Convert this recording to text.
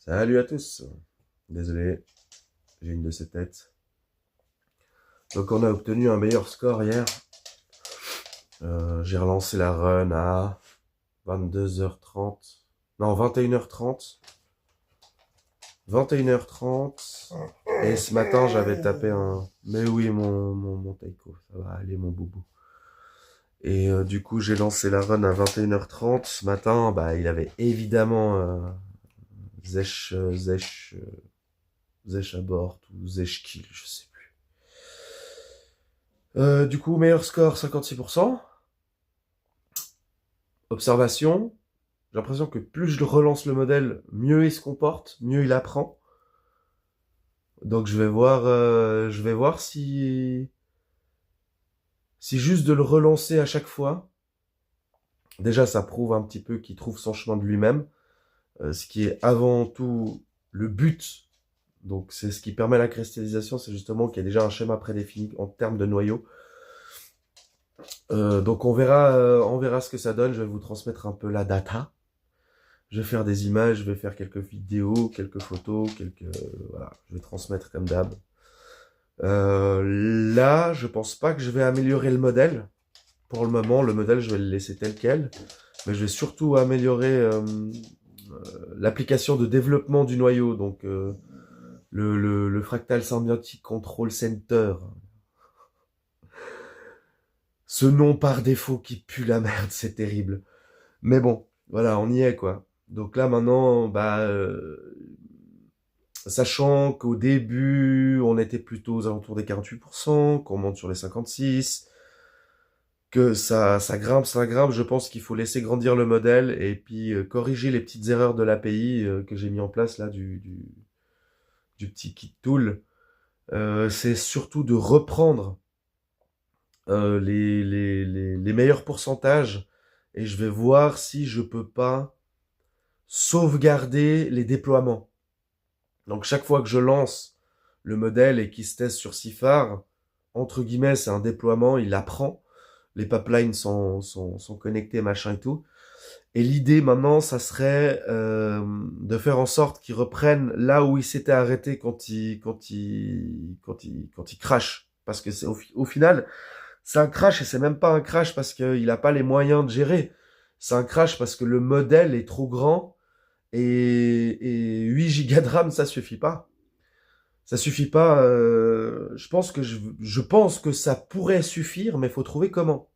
Salut à tous. Désolé, j'ai une de ces têtes. Donc on a obtenu un meilleur score hier. J'ai relancé la run à 22h30. Non, 21h30. 21h30. Et ce matin, j'avais tapé un... Mais oui, mon taiko, ça va aller, mon boubou. Et du coup, j'ai lancé la run à 21h30. Ce matin, bah, il avait évidemment Zech à bord ou Zech kill, je sais plus. Du coup, meilleur score, 56%. Observation, j'ai l'impression que plus je relance le modèle, mieux il se comporte, mieux il apprend. Donc je vais voir si juste de le relancer à chaque fois, déjà ça prouve un petit peu qu'il trouve son chemin de lui-même, ce qui est avant tout le but. Donc c'est ce qui permet la cristallisation, c'est justement qu'il y a déjà un schéma prédéfini en termes de noyau. Donc on verra ce que ça donne. Je vais vous transmettre un peu la data. Je vais faire des images, je vais faire quelques vidéos, quelques photos, voilà, je vais transmettre comme d'hab. Là, je pense pas que je vais améliorer le modèle. Pour le moment, le modèle, je vais le laisser tel quel. Mais je vais surtout améliorer l'application de développement du noyau. Donc, le Fractal Symbiotic Control Center. Ce nom par défaut qui pue la merde, c'est terrible. Mais bon, voilà, on y est, quoi. Donc là, maintenant, sachant qu'au début, on était plutôt aux alentours des 48%, qu'on monte sur les 56%, que ça grimpe, je pense qu'il faut laisser grandir le modèle et puis corriger les petites erreurs de l'API que j'ai mis en place là du petit kit tool. C'est surtout de reprendre les meilleurs pourcentages et je vais voir si je peux pas sauvegarder les déploiements. Donc chaque fois que je lance le modèle et qu'il se teste sur Cifar, entre guillemets, c'est un déploiement, il apprend, les pipelines sont connectés, machin et tout. Et l'idée maintenant, ça serait de faire en sorte qu'il reprenne là où il s'était arrêté quand il crash. Parce que c'est au final, c'est un crash et c'est même pas un crash parce qu'il n'a pas les moyens de gérer. C'est un crash parce que le modèle est trop grand et 8 gigas de RAM, ça suffit pas. Ça suffit pas. Je pense que ça pourrait suffire, mais il faut trouver comment.